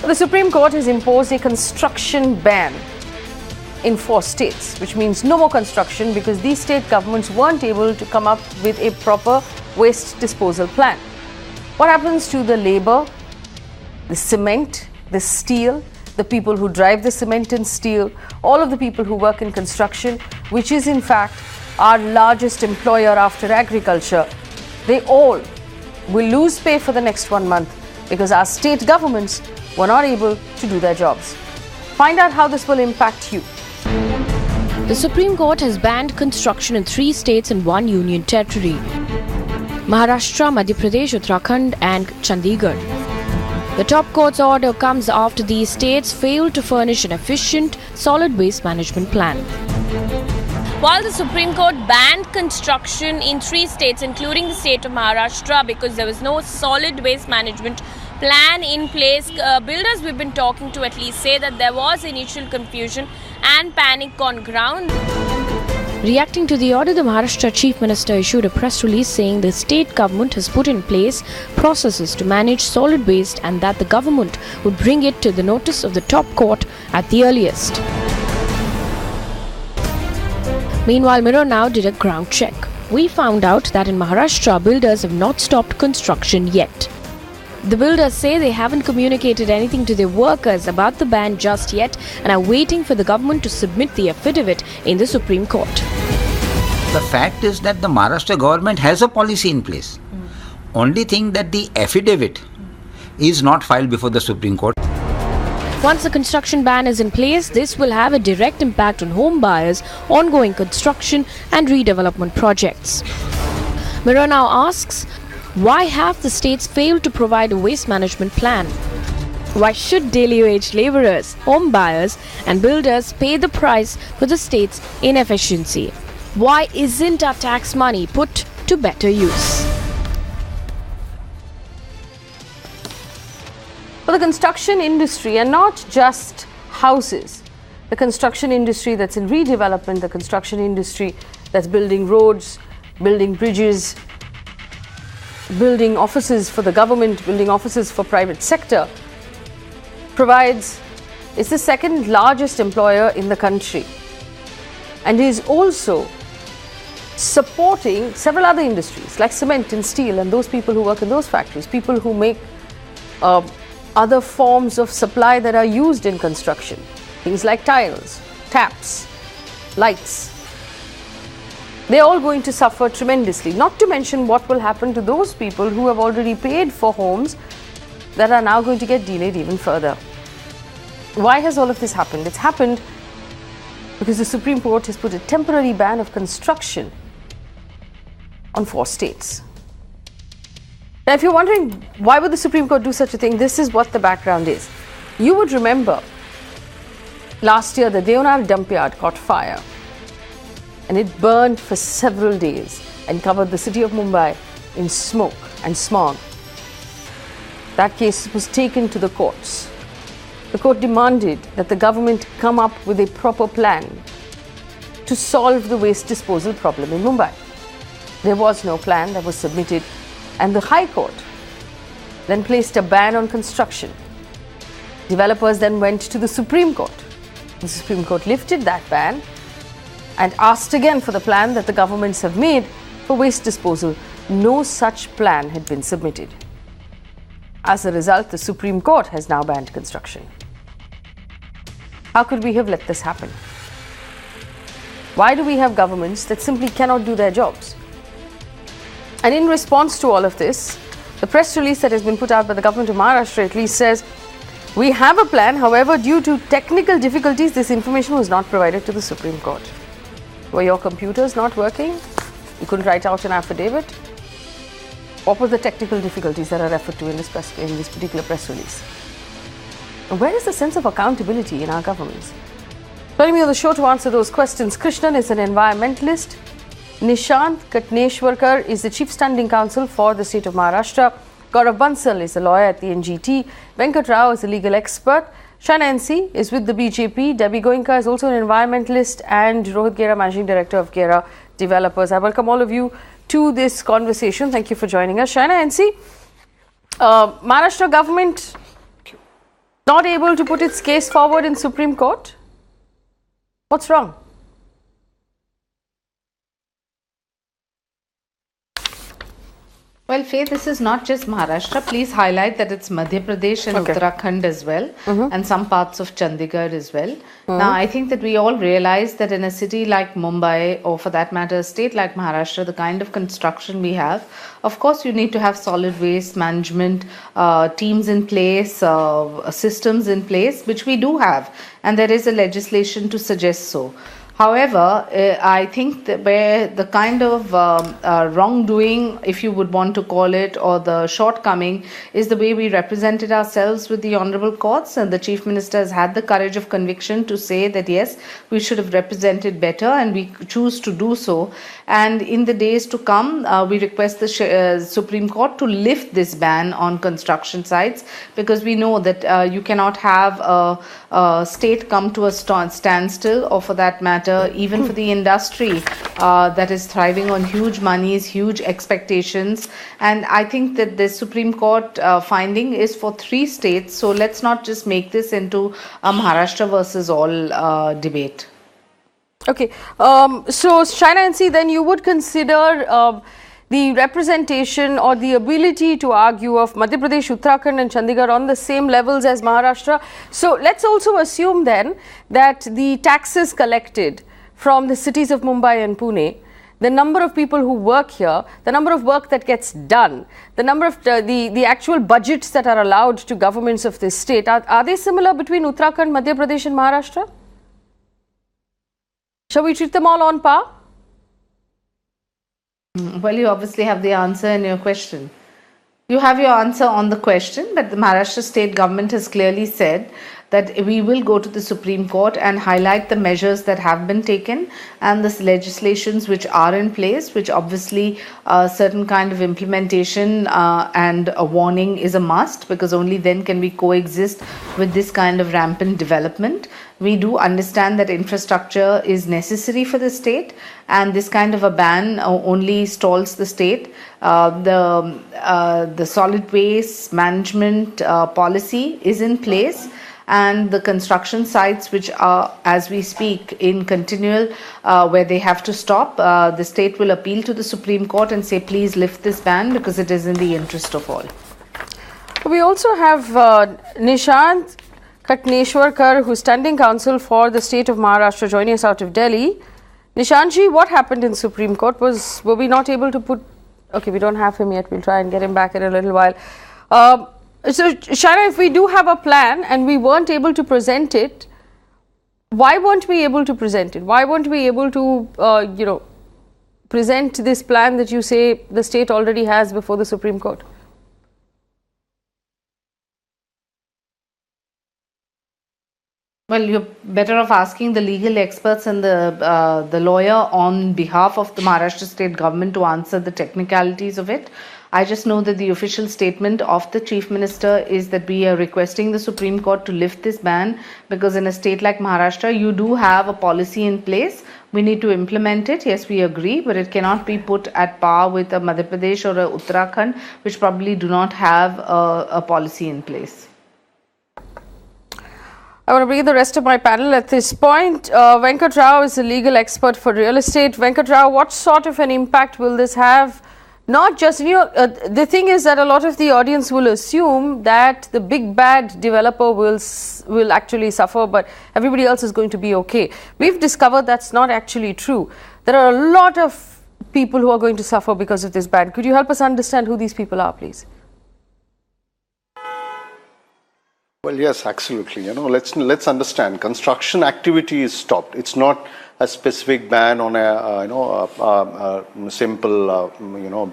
The Supreme Court has imposed a construction ban in 4 states, which means no more construction because these state governments weren't able to come up with a proper waste disposal plan. What happens to the labor, the cement, the steel, the people who drive the cement and steel, all of the people who work in construction, which is in fact our largest employer after agriculture? They all will lose pay for the next 1 month because our state governments were not able to do their jobs. Find out how this will impact you. The Supreme Court has banned construction in 3 states and 1 union territory: Maharashtra, Madhya Pradesh, Uttarakhand and Chandigarh. The top court's order comes after these states failed to furnish an efficient solid waste management plan. While the Supreme Court banned construction in 3 states, including the state of Maharashtra, because there was no solid waste management plan in place, builders we've been talking to at least say that there was initial confusion and panic on ground. Reacting to the order, the Maharashtra Chief Minister issued a press release saying the state government has put in place processes to manage solid waste and that the government would bring it to the notice of the top court at the earliest. Meanwhile, Mirror Now did a ground check. We found out that in Maharashtra, builders have not stopped construction yet. The builders say they haven't communicated anything to their workers about the ban just yet and are waiting for the government to submit the affidavit in the Supreme Court. The fact is that the Maharashtra government has a policy in place. Only thing that the affidavit is not filed before the Supreme Court. Once the construction ban is in place, this will have a direct impact on home buyers, ongoing construction and redevelopment projects. Mirror Now asks, why have the states failed to provide a waste management plan? Why should daily wage laborers, home buyers and builders pay the price for the state's inefficiency? Why isn't our tax money put to better use? For the construction industry, and not just houses, the construction industry that's in redevelopment, the construction industry that's building roads, building bridges, building offices for the government, building offices for private sector, is the second largest employer in the country and is also supporting several other industries like cement and steel and those people who work in those factories, people who make other forms of supply that are used in construction, things like tiles, taps, lights. They're all going to suffer tremendously, not to mention what will happen to those people who have already paid for homes that are now going to get delayed even further. Why has all of this happened? It's happened because the Supreme Court has put a temporary ban of construction on 4 states. Now, if you're wondering why would the Supreme Court do such a thing, this is what the background is. You would remember last year the Deonar dump yard caught fire and it burned for several days and covered the city of Mumbai in smoke and smog. That case was taken to the courts. The court demanded that the government come up with a proper plan to solve the waste disposal problem in Mumbai. There was no plan that was submitted, and the High Court then placed a ban on construction. Developers then went to the Supreme Court. The Supreme Court lifted that ban and asked again for the plan that the governments have made for waste disposal. No such plan had been submitted. As a result, the Supreme Court has now banned construction. How could we have let this happen? Why do we have governments that simply cannot do their jobs? And in response to all of this, the press release that has been put out by the government of Maharashtra at least says, we have a plan, however, due to technical difficulties, this information was not provided to the Supreme Court. Were your computers not working? You couldn't write out an affidavit? What were the technical difficulties that are referred to in this particular press release? And where is the sense of accountability in our governments? Joining me on the show to answer those questions, Krishnan is an environmentalist. Nishant Katneshwarkar is the Chief Standing Counsel for the state of Maharashtra. Gaurav Bansal is a lawyer at the NGT. Venket Rao is a legal expert. Shaina NC is with the BJP. Debbie Goenka is also an environmentalist, and Rohit Gera, Managing Director of Gera Developers. I welcome all of you to this conversation. Thank you for joining us. Shaina NC, Maharashtra government not able to put its case forward in Supreme Court? What's wrong? Well, Faye, this is not just Maharashtra. Please highlight that it's Madhya Pradesh and Uttarakhand as well, and some parts of Chandigarh as well. Now, I think that we all realize that in a city like Mumbai, or for that matter, a state like Maharashtra, the kind of construction we have, of course, you need to have solid waste management teams in place, systems in place, which we do have, and there is a legislation to suggest so. However, I think that where the kind of wrongdoing, if you would want to call it, or the shortcoming, is the way we represented ourselves with the honorable courts, and the Chief Minister has had the courage of conviction to say that yes, we should have represented better, and we choose to do so. And in the days to come, we request the Supreme Court to lift this ban on construction sites, because we know that you cannot have a state come to a standstill, or for that matter, even for the industry that is thriving on huge monies, huge expectations. And I think that the Supreme Court finding is for 3 states. So let's not just make this into a Maharashtra versus all debate. Okay. So, Shaina NC, then you would consider the representation or the ability to argue of Madhya Pradesh, Uttarakhand and Chandigarh on the same levels as Maharashtra. So let's also assume then that the taxes collected from the cities of Mumbai and Pune, the number of people who work here, the number of work that gets done, the number of the actual budgets that are allowed to governments of this state, are they similar between Uttarakhand, Madhya Pradesh and Maharashtra? Shall we treat them all on par? Well, you obviously have the answer in your question. You have your answer on the question, but the Maharashtra state government has clearly said that we will go to the Supreme Court and highlight the measures that have been taken and the legislations which are in place, which obviously certain kind of implementation and a warning is a must, because only then can we coexist with this kind of rampant development. We do understand that infrastructure is necessary for the state, and this kind of a ban only stalls the state. The solid waste management policy is in place, and the construction sites which are, as we speak, in continual where they have to stop, the state will appeal to the Supreme Court and say please lift this ban, because it is in the interest of all. We also have Nishant Katneshwarkar, who's standing counsel for the state of Maharashtra, joining us out of Delhi. Nishantji, what happened in Supreme Court? Were we not able to put... Okay, we don't have him yet. We'll try and get him back in a little while. So, Shaina, if we do have a plan and we weren't able to present it, why weren't we able to present it? Why weren't we able to, present this plan that you say the state already has before the Supreme Court? Well, you're better off asking the legal experts and the lawyer on behalf of the Maharashtra state government to answer the technicalities of it. I just know that the official statement of the Chief Minister is that we are requesting the Supreme Court to lift this ban, because in a state like Maharashtra, you do have a policy in place. We need to implement it. Yes, we agree, but it cannot be put at par with a Madhya Pradesh or a Uttarakhand, which probably do not have a policy in place. I want to bring in the rest of my panel at this point. Venket Rao is a legal expert for real estate. Venket Rao, what sort of an impact will this have? Not just, the thing is that a lot of the audience will assume that the big bad developer will actually suffer, but everybody else is going to be okay. We've discovered that's not actually true. There are a lot of people who are going to suffer because of this ban. Could you help us understand who these people are, please? Well, yes, absolutely. Let's understand. Construction activity is stopped. It's not a specific ban on a simple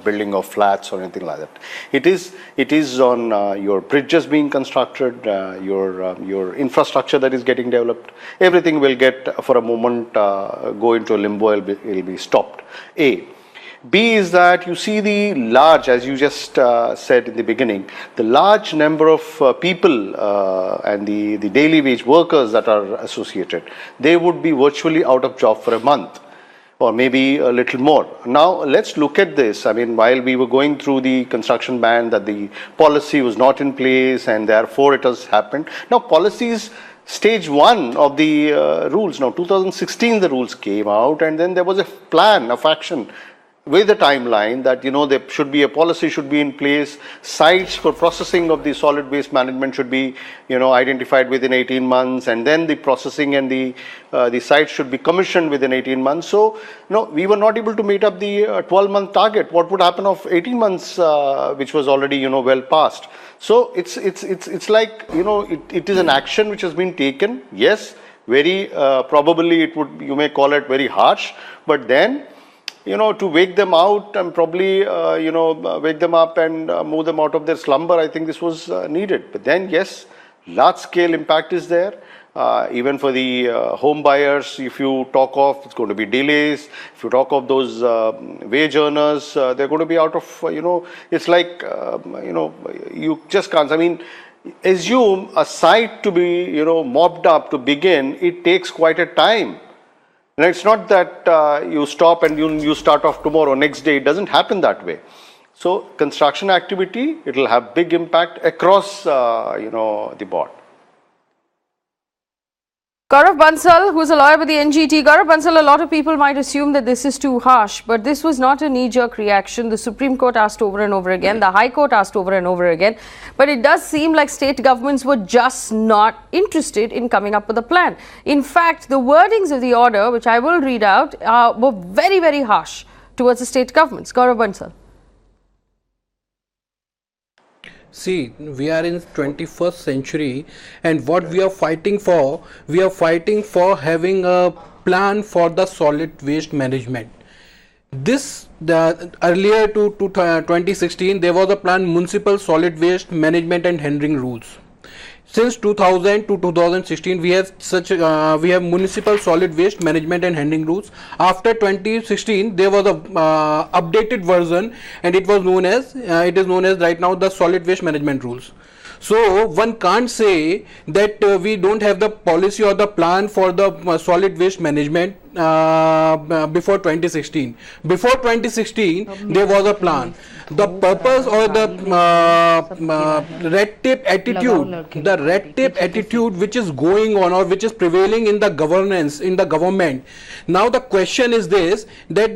building of flats or anything like that. It is on your bridges being constructed, your infrastructure that is getting developed. Everything will get for a moment go into a limbo. It'll be stopped. A. B is that you see the large, as you just said in the beginning, the large number of people and the daily wage workers that are associated, they would be virtually out of job for a month. or maybe a little more. Now, let's look at this. I mean, while we were going through the construction ban, that the policy was not in place and therefore it has happened. Now, policies, stage one of the rules. Now, 2016 the rules came out, and then there was a plan of action with a timeline that, you know, there should be a policy should be in place. Sites for processing of the solid waste management should be, you know, identified within 18 months, and then the processing and the sites should be commissioned within 18 months. So, no, we were not able to meet up the 12-month target. What would happen of 18 months, which was already, you know, well past? So it's like, you know, it is an action which has been taken. Yes, very probably it would, you may call it very harsh, but then, you know, to wake them out and probably, you know, wake them up and move them out of their slumber, I think this was needed. But then, yes, large scale impact is there. Even for the home buyers, if you talk of, it's going to be delays. If you talk of those wage earners, they're going to be out of, you know, it's like, you know, you just can't, I mean, assume a site to be, you know, mopped up to begin, it takes quite a time. And it's not that you stop and you start off tomorrow, next day. It doesn't happen that way. So construction activity, it will have big impact across, you know, the board. Gaurav Bansal, who's a lawyer with the NGT. Gaurav Bansal, a lot of people might assume that this is too harsh, but this was not a knee-jerk reaction. The Supreme Court asked over and over again. The High Court asked over and over again. But it does seem like state governments were just not interested in coming up with a plan. In fact, the wordings of the order, which I will read out, were very, very harsh towards the state governments. Gaurav Bansal. See, we are in 21st century, and what we are fighting for having a plan for the solid waste management. Earlier to 2016, there was a plan, municipal solid waste management and handling rules. Since 2000 to 2016, we have municipal solid waste management and handling rules. After 2016, there was a updated version, and it is known as right now the solid waste management rules. So one can't say that we don't have the policy or the plan for the solid waste management before 2016. Before 2016, there was a plan. The purpose or the red tape attitude which is going on or which is prevailing in the governance, in the government. Now the question is this, that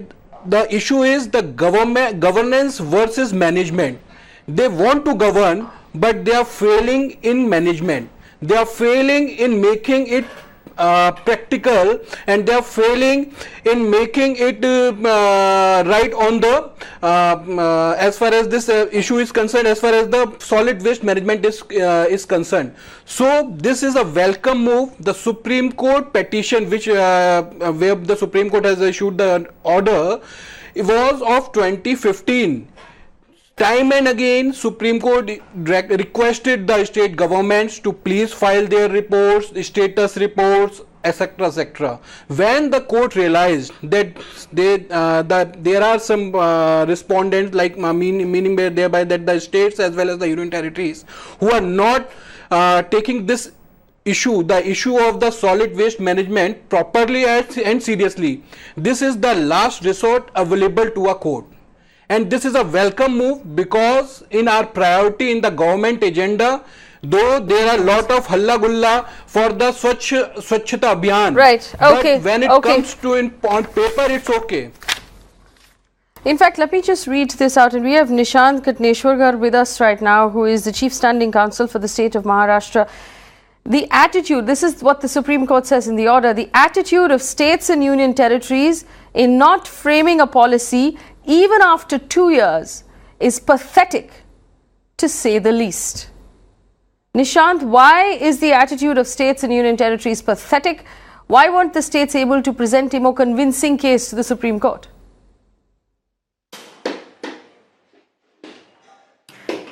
the issue is the governance versus management. They want to govern, but they are failing in management. They are failing in making it practical, and they are failing in making it right on the as far as this issue is concerned, as far as the solid waste management is concerned. So this is a welcome move. The Supreme Court petition, which where the Supreme Court has issued the order, it was of 2015. Time and again, Supreme Court requested the state governments to please file their reports, status reports, etc., etc. When the court realized that there are some respondents, like meaning thereby that the states as well as the union territories, who are not taking this issue, the issue of the solid waste management, properly and seriously, this is the last resort available to a court. And this is a welcome move, because in our priority in the government agenda, though there are a lot of halla gulla for the Swachhata Abhiyan, right? Okay. But when it comes to on paper, it's okay. In fact, let me just read this out, and we have Nishant Katneshwarkar with us right now, who is the Chief Standing Counsel for the state of Maharashtra. The attitude, this is what the Supreme Court says in the order, the attitude of states and union territories in not framing a policy even after 2 years is pathetic, to say the least. Nishant, why is the attitude of states and union territories pathetic? Why weren't the states able to present a more convincing case to the Supreme Court?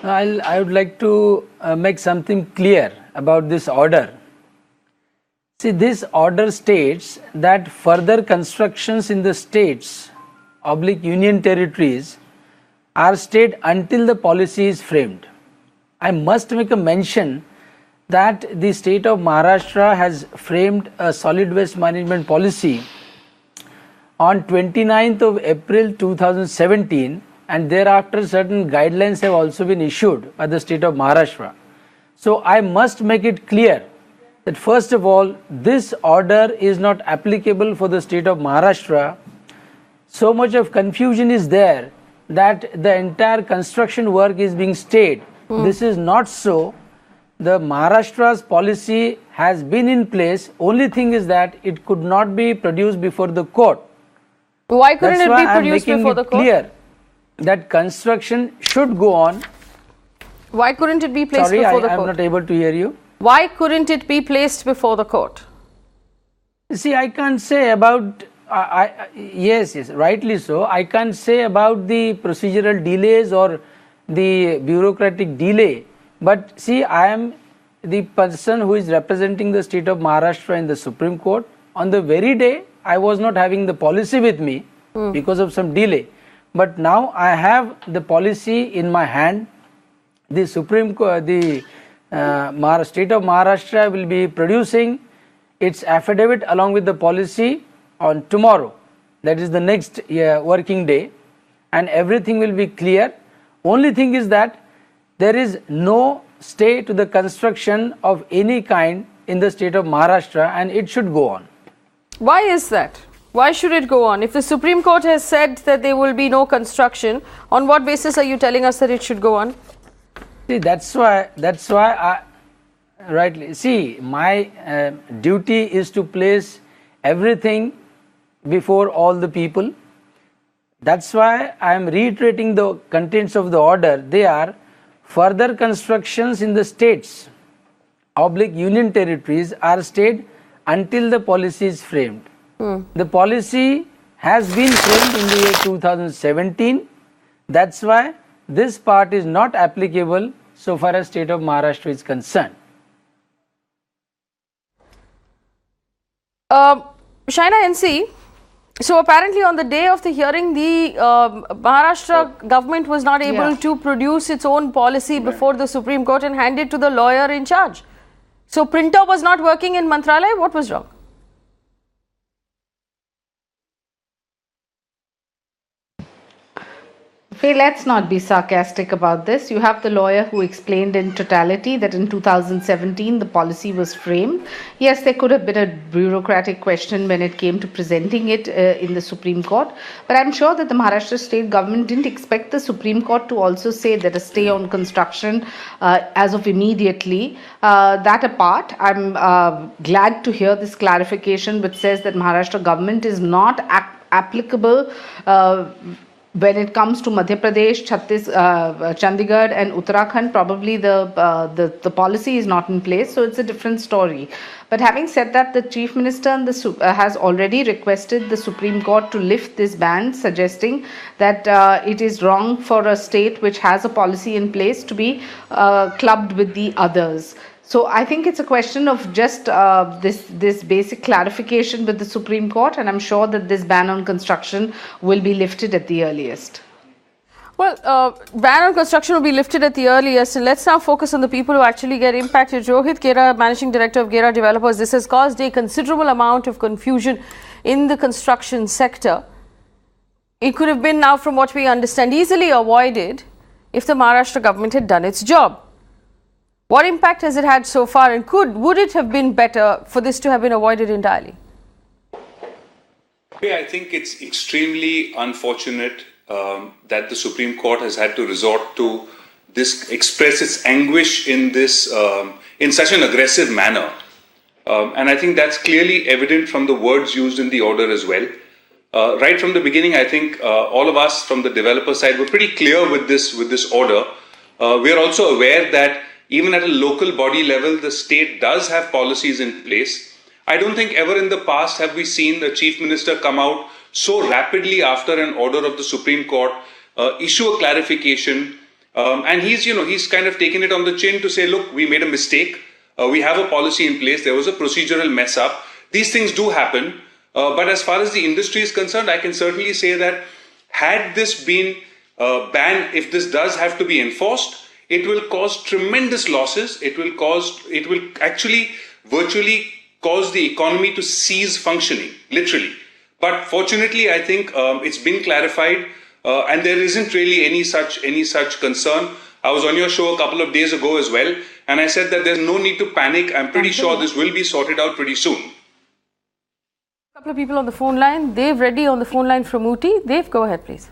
I would like to make something clear about this order. See, this order states that further constructions in the states / union territories are stayed until the policy is framed. I must make a mention that the state of Maharashtra has framed a solid waste management policy on 29th of April 2017, and thereafter certain guidelines have also been issued by the state of Maharashtra. So I must make it clear that first of all, this order is not applicable for the state of Maharashtra. So much of confusion is there that the entire construction work is being stayed. This is not so. The Maharashtra's policy has been in place. Only thing is that it could not be produced before the court. Why couldn't That's it why be I'm produced making before the it court? clear that construction should go on. Why couldn't it be placed Sorry, before the I'm court? not able to hear you. Why couldn't it be placed before the court? See, I can't say about, yes, rightly so. I can't say about the procedural delays or the bureaucratic delay. But see, I am the person who is representing the state of Maharashtra in the Supreme Court. On the very day, I was not having the policy with me because of some delay. But now I have the policy in my hand. The Supreme Court, the state of Maharashtra will be producing its affidavit along with the policy on tomorrow. That is the next working day, and everything will be clear. Only thing is that there is no stay to the construction of any kind in the state of Maharashtra, and it should go on. Why is that? Why should it go on? If the Supreme Court has said that there will be no construction, on what basis are you telling us that it should go on? See, that's why I rightly see my duty is to place everything before all the people. That's why I am reiterating the contents of the order. They are further constructions in the states / union territories are stayed until the policy is framed. The policy has been framed in the year 2017. That's why this part is not applicable so far as state of Maharashtra is concerned. Shaina NC, so apparently on the day of the hearing, the Maharashtra government was not able to produce its own policy before the Supreme Court and hand it to the lawyer in charge. So printer was not working in Mantralaya. What was wrong? Okay, let's not be sarcastic about this. You have the lawyer who explained in totality that in 2017 the policy was framed. Yes, there could have been a bureaucratic question when it came to presenting it in the Supreme Court. But I'm sure that the Maharashtra state government didn't expect the Supreme Court to also say that a stay on construction as of immediately. That apart, I'm glad to hear this clarification which says that Maharashtra government is not applicable when it comes to Madhya Pradesh, Chandigarh and Uttarakhand. Probably the policy is not in place, so it's a different story. But having said that, the Chief Minister and has already requested the Supreme Court to lift this ban, suggesting that it is wrong for a state which has a policy in place to be clubbed with the others. So I think it's a question of just this basic clarification with the Supreme Court, and I'm sure that this ban on construction will be lifted at the earliest. Well, ban on construction will be lifted at the earliest, and let's now focus on the people who actually get impacted. Rohit Gera, Managing Director of Gera Developers, this has caused a considerable amount of confusion in the construction sector. It could have been now, from what we understand, easily avoided if the Maharashtra government had done its job. What impact has it had so far, and would it have been better for this to have been avoided entirely? I think it's extremely unfortunate that the Supreme Court has had to resort to this, express its anguish in this in such an aggressive manner, and I think that's clearly evident from the words used in the order as well. Right from the beginning, I think all of us from the developer side were pretty clear with this order. We are also aware that even at a local body level, the state does have policies in place. I don't think ever in the past have we seen the Chief Minister come out so rapidly after an order of the Supreme Court, issue a clarification, and he's kind of taken it on the chin to say, look, we made a mistake. We have a policy in place. There was a procedural mess up. These things do happen. But as far as the industry is concerned, I can certainly say that had this been banned, if this does have to be enforced, it will cause tremendous losses. It will actually virtually cause the economy to cease functioning, literally. But fortunately, I think it's been clarified, and there isn't really any such concern. I was on your show a couple of days ago as well, and I said that there's no need to panic. I'm pretty sure this will be sorted out pretty soon. A couple of people on the phone line. Dave Reddy on the phone line from Ooty. Dave, go ahead, please.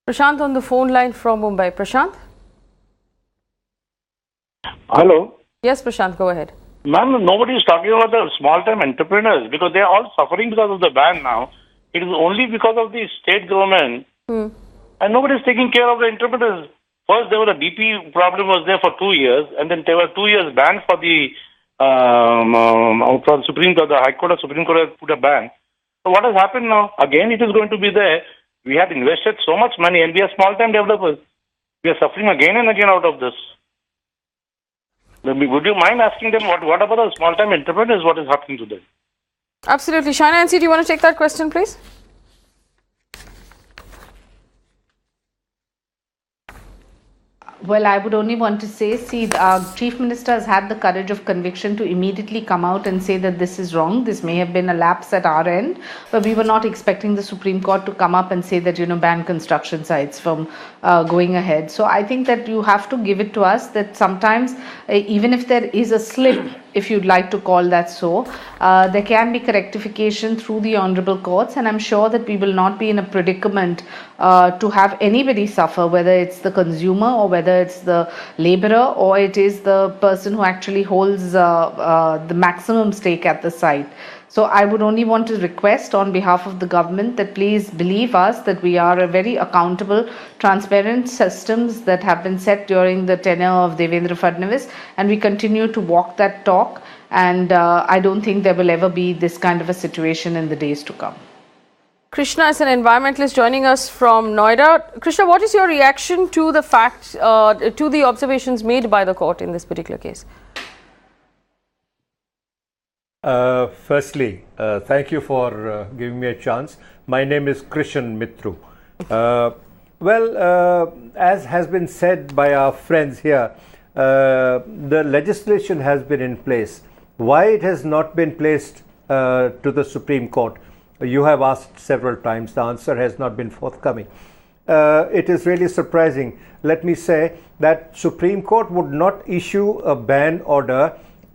Prashant on the phone line from Mumbai. Prashant? Hello. Yes, Prashant, go ahead. Ma'am, nobody is talking about the small-time entrepreneurs because they are all suffering because of the ban now. It is only because of the state government and nobody is taking care of the entrepreneurs. First, there was a DP problem was there for 2 years, and then there were 2 years ban for the Supreme Court, the High Court or Supreme Court has put a ban. So what has happened now? Again, it is going to be there. We had invested so much money and we are small-time developers. We are suffering again and again out of this. Would you mind asking them what about the small-time entrepreneurs, what is happening to them? Absolutely. Shaina NC, do you want to take that question, please? Well, I would only want to say, see, our Chief Minister has had the courage of conviction to immediately come out and say that this is wrong. This may have been a lapse at our end, but we were not expecting the Supreme Court to come up and say that, ban construction sites from going ahead. So I think that you have to give it to us that sometimes, even if there is a slip, if you'd like to call that so, there can be correctification through the honorable courts, and I'm sure that we will not be in a predicament to have anybody suffer, whether it's the consumer or whether it's the laborer or it is the person who actually holds the maximum stake at the site. So I would only want to request on behalf of the government that please believe us that we are a very accountable, transparent systems that have been set during the tenure of Devendra Fadnavis, and we continue to walk that talk, and I don't think there will ever be this kind of a situation in the days to come. Krishna is an environmentalist joining us from Noida. Krishna, what is your reaction to the fact, to the observations made by the court in this particular case? Firstly, thank you for giving me a chance. My name is Krishan Mitru. As has been said by our friends here, the legislation has been in place. Why it has not been placed to the Supreme Court? You have asked several times. The answer has not been forthcoming. It is really surprising. Let me say that Supreme Court would not issue a ban order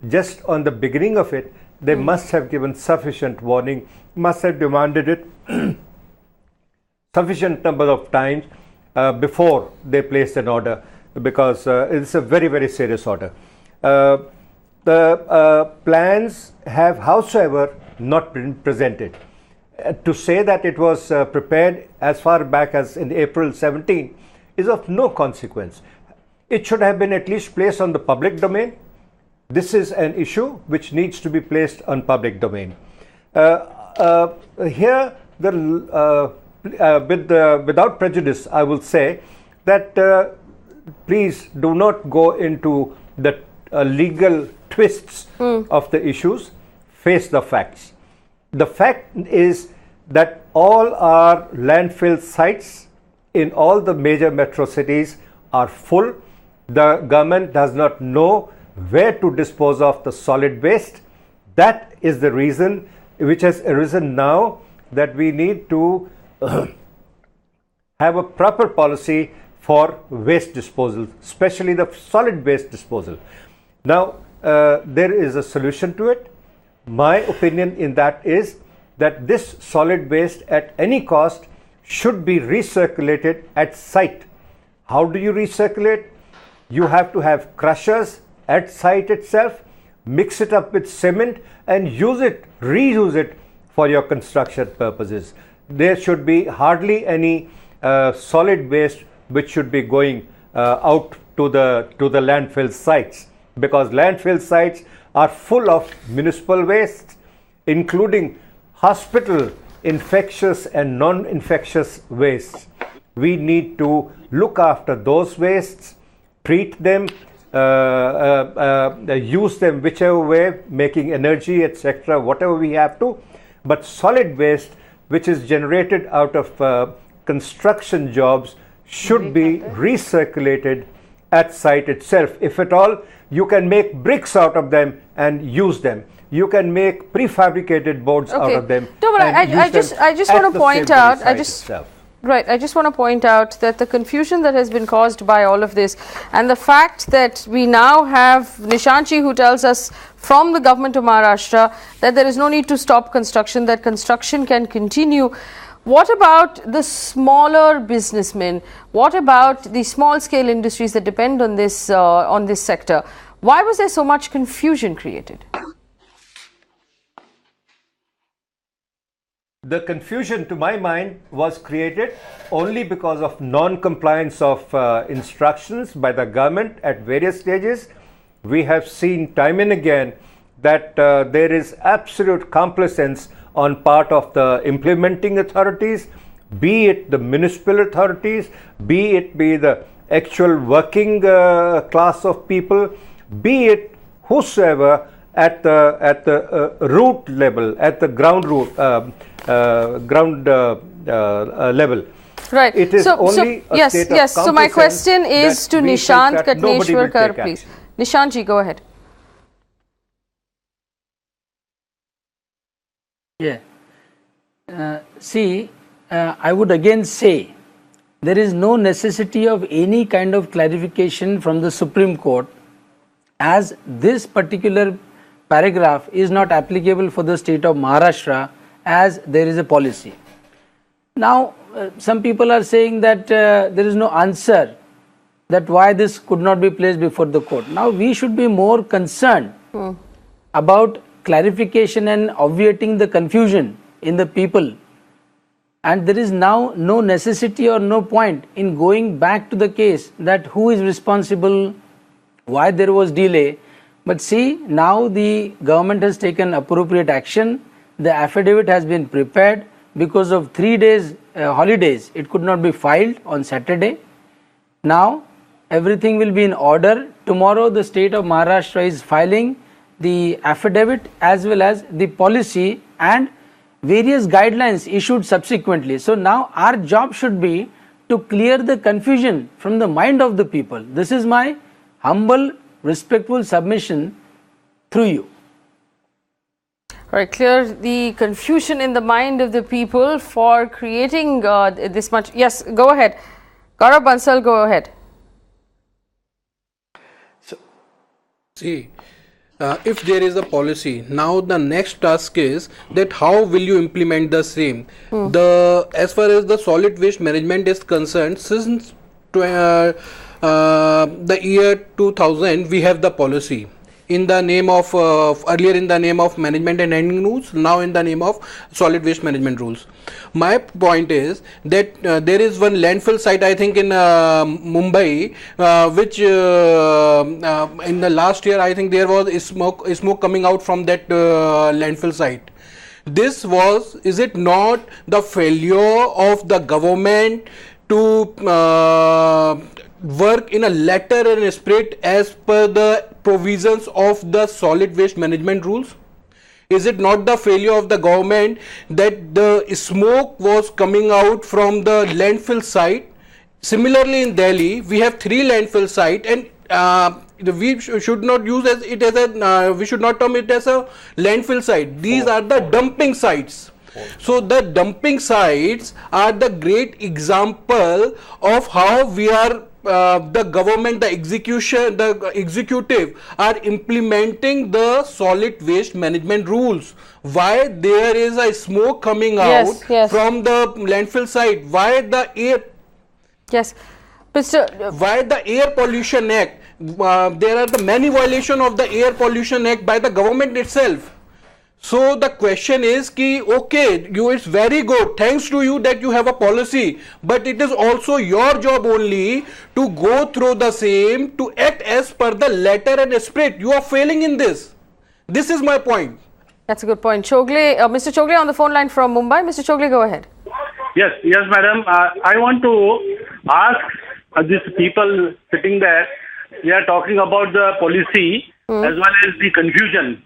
just on the beginning of it. They must have given sufficient warning, must have demanded it sufficient number of times before they placed an order, because it's a very, very serious order. The plans have, howsoever, not been presented. To say that it was prepared as far back as in April 17 is of no consequence. It should have been at least placed on the public domain. This is an issue which needs to be placed on public domain. Here, without prejudice, I will say that please do not go into the legal twists of the issues. Face the facts. The fact is that all our landfill sites in all the major metro cities are full. The government does not know where to dispose of the solid waste. That is the reason which has arisen now, that we need to have a proper policy for waste disposal, especially the solid waste disposal. Now, there is a solution to it. My opinion in that is that this solid waste at any cost should be recirculated at site. How do you recirculate? You have to have crushers at site itself, mix it up with cement and use it, reuse it for your construction purposes. There should be hardly any solid waste which should be going out to the landfill sites, because landfill sites are full of municipal waste, including hospital infectious and non-infectious wastes. We need to look after those wastes, treat them, use them whichever way, making energy, etc., whatever we have to. But solid waste, which is generated out of construction jobs, should be recirculated at site itself. If at all, you can make bricks out of them and use them. you can make prefabricated boards out of them. No, but I just want to point out, Right, I just want to point out that the confusion that has been caused by all of this, and the fact that we now have Nishantji who tells us from the government of Maharashtra that there is no need to stop construction, that construction can continue. What about the smaller businessmen? What about the small scale industries that depend on this sector? Why was there so much confusion created? The confusion, to my mind, was created only because of non-compliance of instructions by the government at various stages. We have seen time and again that there is absolute complacence on part of the implementing authorities, be it the municipal authorities, be it the actual working class of people, be it whosoever at the root level, at the ground level. Right. It is only a state of So my question is to Nishant Katneshwarkar, please. Nishantji, go ahead. Yeah. I would again say there is no necessity of any kind of clarification from the Supreme Court, as this particular paragraph is not applicable for the state of Maharashtra, as there is a policy. Now, some people are saying that there is no answer that why this could not be placed before the court. Now, we should be more concerned about clarification and obviating the confusion in the people. And there is now no necessity or no point in going back to the case that who is responsible, why there was delay. But see, now the government has taken appropriate action. The affidavit has been prepared. Because of 3 days holidays, it could not be filed on Saturday. Now, everything will be in order. Tomorrow, the state of Maharashtra is filing the affidavit as well as the policy and various guidelines issued subsequently. So now our job should be to clear the confusion from the mind of the people. This is my humble, respectful submission through you. All right, clear the confusion in the mind of the people for creating this much. Yes, go ahead. Gaurav Bansal, go ahead. See, if there is a policy, now the next task is that how will you implement the same? As far as the solid waste management is concerned, since the year 2000, we have the policy. In the name of earlier in the name of management and handling rules, now in the name of solid waste management rules. My point is that there is one landfill site, I think in Mumbai, which in the last year I think there was smoke coming out from that landfill site. Is it not the failure of the government to work in a letter and a spirit as per the provisions of the solid waste management rules? Is it not the failure of the government that the smoke was coming out from the landfill site? Similarly, in Delhi, we have 3 landfill sites, and we should not use it as a we should not term it as a landfill site. These are the dumping sites. So the dumping sites are the great example of how we are the government, the executive are implementing the solid waste management rules. Why there is a smoke coming out from the landfill site? Why the air? Yes, why the Air Pollution Act? There are the many violations of the Air Pollution Act by the government itself. So the question is ki, okay, it's very good, thanks to you that you have a policy, but it is also your job only to go through the same, to act as per the letter and spirit. You are failing in this. This is my point. That's a good point. Chogle, Mr. Chogle on the phone line from Mumbai. Mr. Chogle, go ahead. Yes, madam. I want to ask these people sitting there, they are talking about the policy as well as the confusion.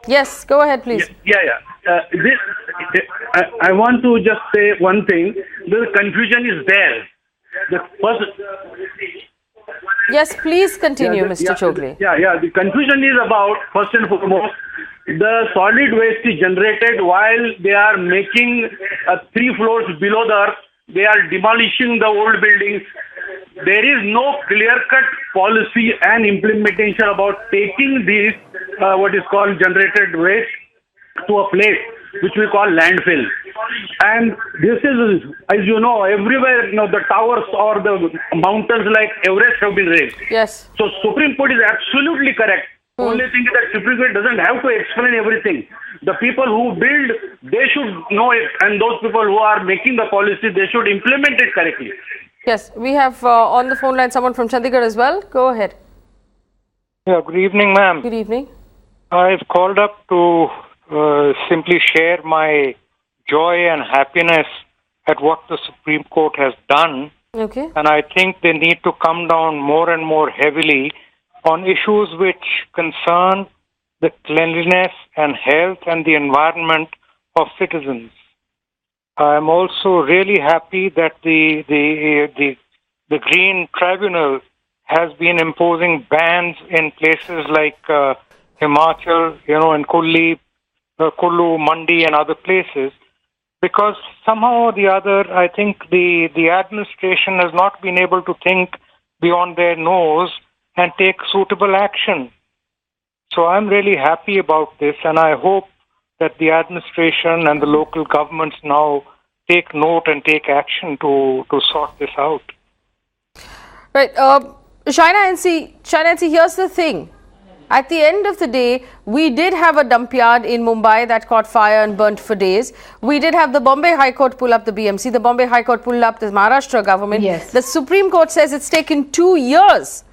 Yes, go ahead, please. I want to just say one thing. The confusion is there. Yes, please continue, Mr. Chogle. The confusion is about, first and foremost, the solid waste is generated while they are making 3 floors below the earth. They are demolishing the old buildings. There is no clear-cut policy and implementation about taking these, what is called generated waste, to a place which we call landfill. And this is, as you know, everywhere, the towers or the mountains like Everest have been raised. Yes. So Supreme Court is absolutely correct. Only thing is that Supreme Court doesn't have to explain everything. The people who build, they should know it, and those people who are making the policy, they should implement it correctly. Yes, we have on the phone line someone from Chandigarh as well. Go ahead. Yeah, good evening, ma'am. Good evening. I've called up to simply share my joy and happiness at what the Supreme Court has done. Okay. And I think they need to come down more and more heavily on issues which concern the cleanliness and health and the environment of citizens. I'm also really happy that the Green Tribunal has been imposing bans in places like Himachal, in Kullu, Mandi and other places, because somehow or the other, I think the administration has not been able to think beyond their nose and take suitable action. So I'm really happy about this, and I hope that the administration and the local governments now take note and take action to sort this out. Right. Shaina NC, here's the thing. At the end of the day, we did have a dump yard in Mumbai that caught fire and burnt for days. We did have the Bombay High Court pull up the BMC. The Bombay High Court pulled up the Maharashtra government. Yes. The Supreme Court says it's taken 2 years.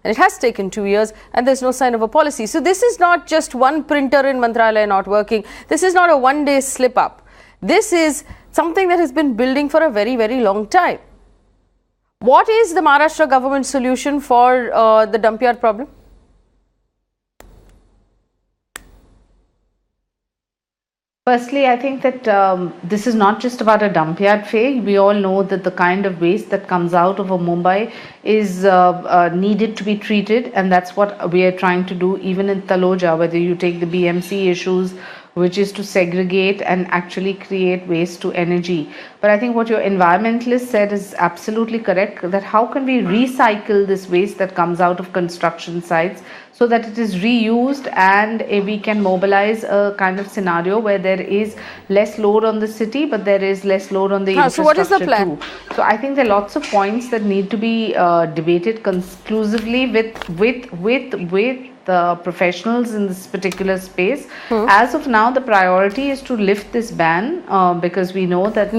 And it has taken 2 years, and there's no sign of a policy. So this is not just one printer in Mantralaya not working. This is not a one-day slip-up. This is something that has been building for a very, very long time. What is the Maharashtra government solution for the dump yard problem? Firstly, I think that this is not just about a dump yard fee. We all know that the kind of waste that comes out of a Mumbai is needed to be treated, and that's what we are trying to do even in Taloja, whether you take the BMC issues, which is to segregate and actually create waste to energy. But I think what your environmentalist said is absolutely correct, that how can we recycle this waste that comes out of construction sites so that it is reused, and we can mobilize a kind of scenario where there is less load on the city, but there is less load on the infrastructure. So what is the plan? Too. So I think there are lots of points that need to be debated conclusively with the professionals in this particular space. As of now, the priority is to lift this ban because we know that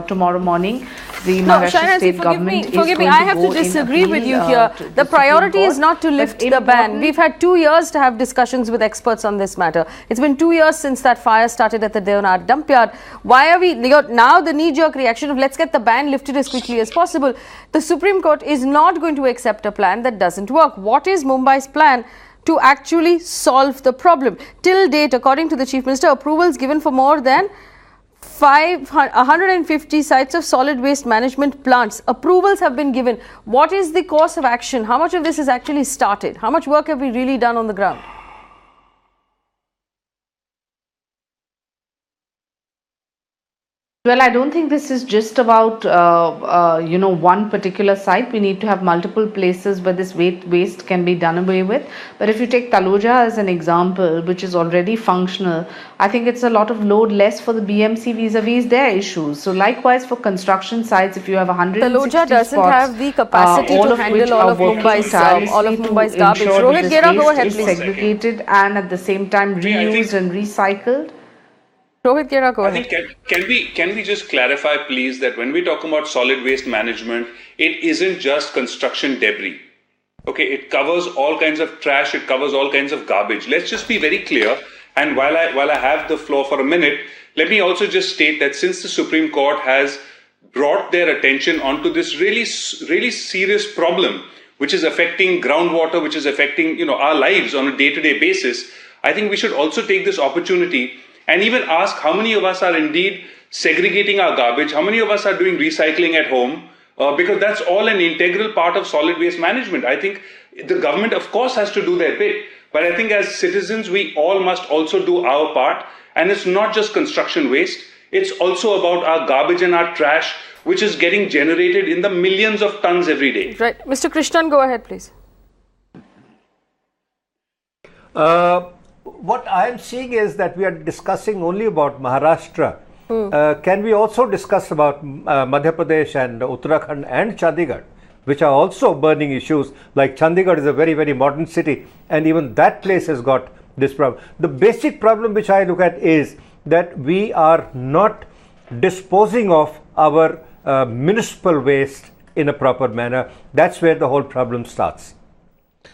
tomorrow morning the Maharashtra state government is going to go. I have to disagree with you here. The priority is not to lift the ban. We've had 2 years to have discussions with experts on this matter. It's been 2 years since that fire started at the Deonar dump yard. Why are we now the knee-jerk reaction of let's get the ban lifted as quickly as possible? The Supreme Court is not going to accept a plan that doesn't work. What is Mumbai's plan to actually solve the problem? Till date, according to the Chief Minister, approvals given for more than 150 sites of solid waste management plants. Approvals have been given. What is the course of action? How much of this is actually started? How much work have we really done on the ground? Well, I don't think this is just about, one particular site. We need to have multiple places where this waste can be done away with. But if you take Taloja as an example, which is already functional, I think it's a lot of load less for the BMC vis-a-vis their issues. So likewise for construction sites, if you have 160 Taloja doesn't spots, have the capacity to handle all of Mumbai's garbage. Rohit Gera, go ahead, please. Segregated and at the same time reused and recycled. Rohit Gera, go ahead. I think can we just clarify, please, that when we talk about solid waste management, it isn't just construction debris. Okay, it covers all kinds of trash. It covers all kinds of garbage. Let's just be very clear. And while I have the floor for a minute, let me also just state that since the Supreme Court has brought their attention onto this really serious problem, which is affecting groundwater, which is affecting our lives on a day-to-day basis, I think we should also take this opportunity and even ask how many of us are indeed segregating our garbage, how many of us are doing recycling at home, because that's all an integral part of solid waste management. I think the government, of course, has to do their bit, But I think as citizens, we all must also do our part. And it's not just construction waste. It's also about our garbage and our trash, which is getting generated in the millions of tons every day. Right. Mr. Krishnan, go ahead, please. What I am seeing is that we are discussing only about Maharashtra. Can we also discuss about Madhya Pradesh and Uttarakhand and Chandigarh, which are also burning issues? Like Chandigarh is a very, very modern city, and even that place has got this problem. The basic problem which I look at is that we are not disposing of our municipal waste in a proper manner. That's where the whole problem starts.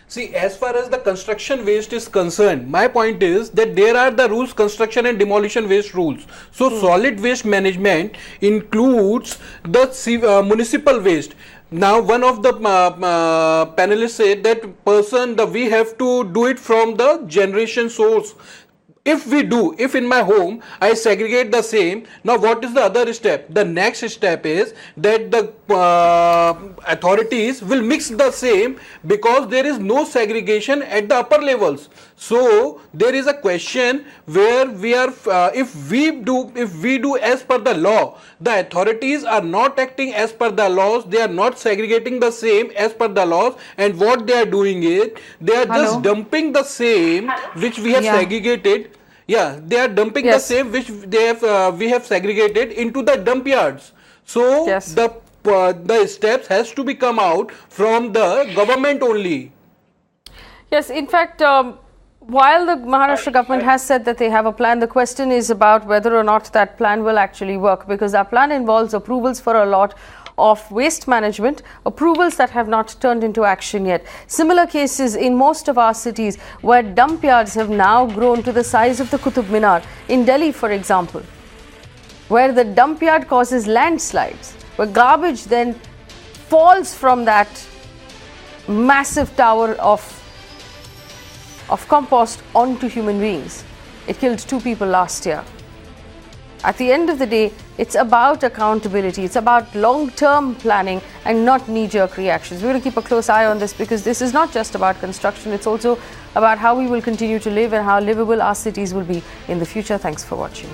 See, as far as the construction waste is concerned, my point is that there are the rules, construction and demolition waste rules. So, solid waste management includes the municipal waste. Now, one of the panelists said that we have to do it from the generation source. If in my home I segregate the same, now what is the other step? The next step is that the authorities will mix the same, because there is no segregation at the upper levels. So there is a question where we are, if we do as per the law, the authorities are not acting as per the laws, they are not segregating the same as per the laws, and what they are doing is they are just dumping the same which we have segregated. Yeah, they are dumping the same which they have we have segregated into the dump yards. So the steps has to be come out from the government only. Yes, in fact, while the Maharashtra government has said that they have a plan, the question is about whether or not that plan will actually work, because that plan involves approvals for a lot of waste management, approvals that have not turned into action yet. Similar cases in most of our cities, where dump yards have now grown to the size of the Qutub Minar. In Delhi, for example, where the dump yard causes landslides, where garbage then falls from that massive tower of compost onto human beings. It killed 2 people last year. At the end of the day, it's about accountability, it's about long-term planning and not knee-jerk reactions. We're going to keep a close eye on this, because this is not just about construction, it's also about how we will continue to live and how livable our cities will be in the future. Thanks for watching.